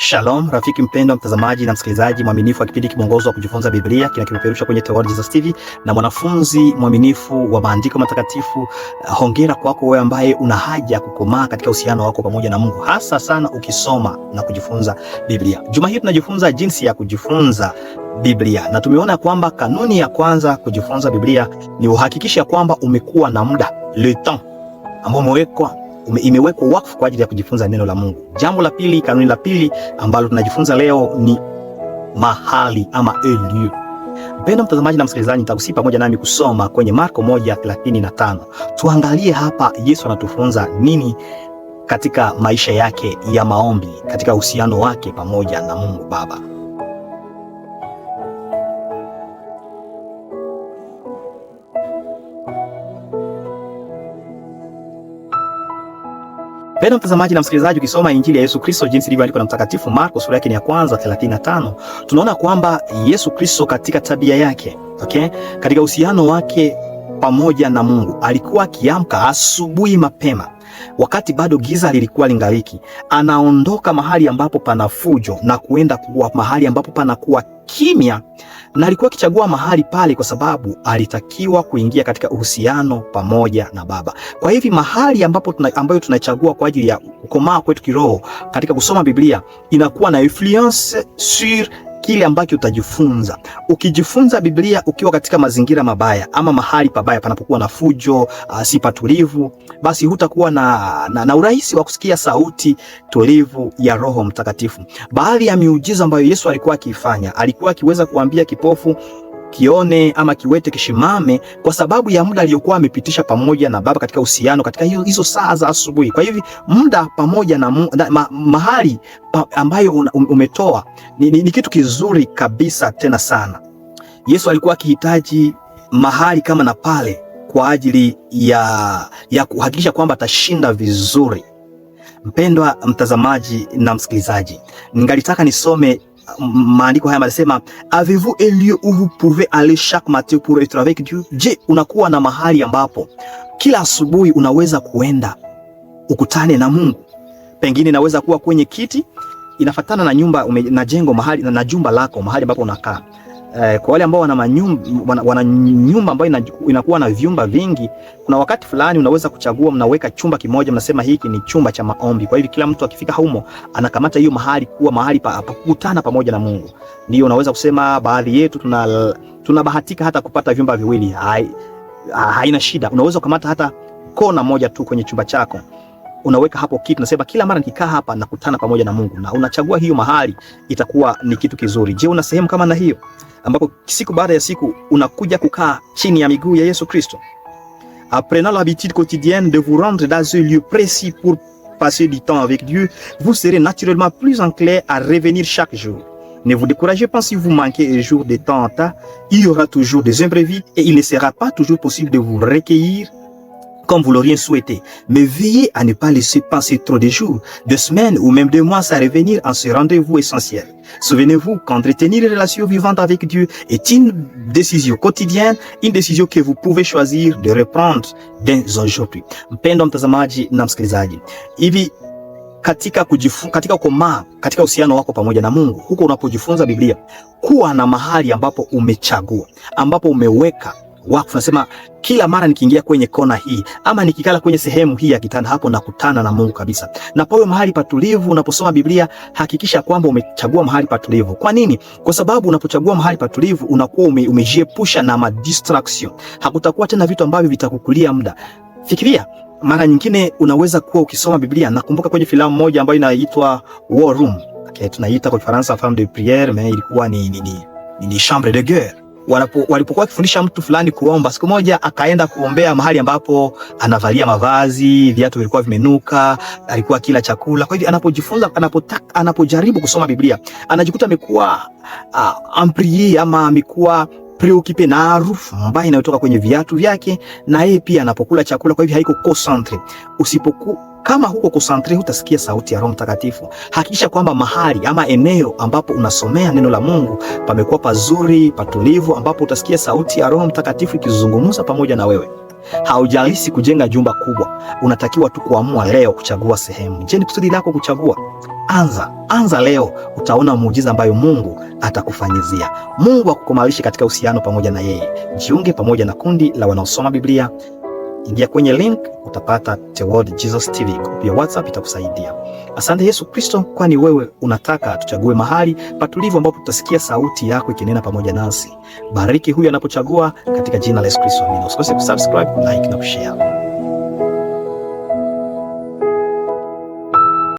Shalom rafiki mpendwa, mtazamaji na msikilizaji mwaminifu wa kipindi kimongozo wa kujifunza Biblia kinachopeperushwa kwenye Theology Jesus TV na mwanafunzi mwaminifu wa maandiko matakatifu. Hongera kwako wewe ambaye una haja ya kukomaa katika uhusiano wako pamoja na Mungu, hasa sana ukisoma na kujifunza Biblia. Juma hili tunajifunza jinsi ya kujifunza Biblia, na tumeona kwamba kanuni ya kwanza kujifunza Biblia ni uhakikisha kwamba umekuwa na muda, le temps ambao imewekwa wakfu kwa ajili ya kujifunza neno la Mungu. Jambo la pili, kanuni la pili ambalo tunajifunza leo ni mahali ama lieu. Mpendwa mtazamaji na msikilizaji, nitakusihi pamoja nami kusoma kwenye Marko 1:35. Tuangalie hapa Yesu anatufunza nini katika maisha yake ya maombi, katika uhusiano wake pamoja na Mungu Baba. Mpendwa mtazamaji na msikilizaji, ukisoma Injili ya Yesu Kristo jinsi ilivyoandikwa na Mtakatifu Marko sura yake ya kwanza 35, tunaona kwamba Yesu Kristo katika tabia yake, katika uhusiano wake pamoja na Mungu, alikuwa akiamka asubuhi mapema wakati bado giza lilikuwa lingaliki. Anaondoka mahali ambapo pana fujo na kuenda kuwa mahali ambapo panakuwa kimya, na alikuwa akichagua mahali pale kwa sababu alitakiwa kuingia katika uhusiano pamoja na Baba. Kwa hivi mahali ambayo tunachagua kwa ajili ya kukomaa kwetu kiroho katika kusoma Biblia inakuwa na influence sur kile ambacho utajifunza. Ukijifunza Biblia ukiwa katika mazingira mabaya ama mahali pabaya panapokuwa na fujo, si patulivu, basi hutakuwa na urahisi wa kusikia sauti tulivu ya Roho Mtakatifu. Baadhi ya miujiza ambayo Yesu alikuwa akifanya, alikuwa akiweza kuambia kipofu kione ama kiwete kishimame kwa sababu ya muda aliyokuwa amepitisha pamoja na Baba katika uhusiano katika hizo saa za asubuhi. Kwa hivi muda pamoja na mahali ambayo umetoa ni kitu kizuri kabisa tena sana. Yesu alikuwa akihitaji mahali kama na pale kwa ajili ya kuhakikisha kwamba atashinda vizuri. Mpendwa mtazamaji na msikilizaji, ningalitaka nisome maandiko haya. Yanasema, avez-vous un lieu où vous pouvez aller chaque matin pour être avec Dieu? Je, unakuwa na mahali ambapo kila asubuhi unaweza kuenda ukutane na Mungu? Pengine inaweza kuwa kwenye kiti, inafatana na nyumba na jengo mahali na jumba lako mahali ambapo unakaa. Kwa wale ambao wana nyumba ambayo inakuwa na vyumba vingi, kuna wakati fulani unaweza kuchagua, mnaweka chumba kimoja, mnasema hiki ni chumba cha maombi. Kwa hivyo kila mtu akifika humo anakamata hiyo mahali kuwa mahali pa kukutana pamoja na Mungu. Ndio unaweza kusema baadhi yetu tunabahatika hata kupata vyumba viwili, haina shida. Unaweza kukamata hata kona moja tu kwenye chumba chako, unaweka hapo kitu, nasema kila mara nikikaa hapa nakutana pamoja na Mungu, na unachagua hiyo mahali, itakuwa ni kitu kizuri. Je, una sehemu kama na hiyo ambapo siku baada ya siku unakuja kukaa chini ya miguu ya Yesu Kristo? Apprenant l'habitude quotidienne de vous rendre dans un lieu précis pour passer du temps avec Dieu, vous serez naturellement plus enclin à revenir chaque jour. Ne vous découragez pas si vous manquez un jour de temps en temps. Il y aura toujours des imprévus et il ne sera pas toujours possible de vous recueillir comme vous l'auriez souhaité. Mais veillez à ne pas laisser passer trop de jours, de semaines ou même de mois sans revenir en ce rendez-vous essentiel. Souvenez-vous qu'entretenir une relation vivante avec Dieu est une décision quotidienne, une décision que vous pouvez choisir de reprendre dès aujourd'hui. Mpendwa mtazamaji na msikilizaji, hivi katika kukomaa katika uhusiano wako pamoja na Mungu, huko unapojifunza Biblia, kuwa na mahali ambapo umechagua, ambapo umeweka wakfu. Nasema kila mara nikiingia kwenye kona hii ama nikikala kwenye sehemu hii ya kitanda, hapo nakutana na Mungu kabisa. Na pawe mahali patulivu. Unaposoma Biblia hakikisha kwamba umechagua mahali patulivu. Kwa nini? Kwa sababu unapochagua mahali patulivu unakuwa umejiepusha na distraction. Hakutakuwa tena vitu ambavyo vitakukulia muda. Fikiria, mara nyingine unaweza kuwa ukisoma Biblia. Nakumbuka kwenye filamu moja ambayo inaitwa War Room. Tunaita kwa Kifaransa Femme de Prière, mais ilikuwa ni chambre de guerre. Walipokuwa wakifundisha mtu fulani kuomba, siku moja akaenda kuombea mahali ambapo anavalia mavazi, viatu vilikuwa vimenuka, alikuwa kila chakula. Kwa hivyo anapojifunza, anapojaribu kusoma Biblia, anajikuta amekuwa amprie ama amekuwa preoccupé na harufu mbaya inayotoka kwenye viatu vyake, na yeye pia anapokula chakula. Kwa hivyo haiko concentré. Kama huko concentré, hutasikia sauti ya Roho Mtakatifu. Hakikisha kwamba mahali ama eneo ambapo unasomea neno la Mungu pamekuwa pazuri, patulivu, ambapo utasikia sauti ya Roho Mtakatifu ikizungumza pamoja na wewe. Haujalisi kujenga jumba kubwa, unatakiwa tu kuamua leo kuchagua sehemu. Je, ni kusudi lako kuchagua? Anza leo, utaona muujiza ambayo Mungu atakufanyizia. Mungu akukumalishe katika uhusiano pamoja na yeye. Jiunge pamoja na kundi la wanaosoma Biblia. Ingia kwenye link, utapata The World Jesus TV. Kupitia WhatsApp itakusaidia. Asante Yesu Kristo, kwani wewe unataka tuchague mahali patulivu ambapo tutasikia sauti yako ikinena pamoja nasi. Bariki huyu anapochagua katika jina la Yesu Kristo. Amina. Usikose kusubscribe, like na kushare.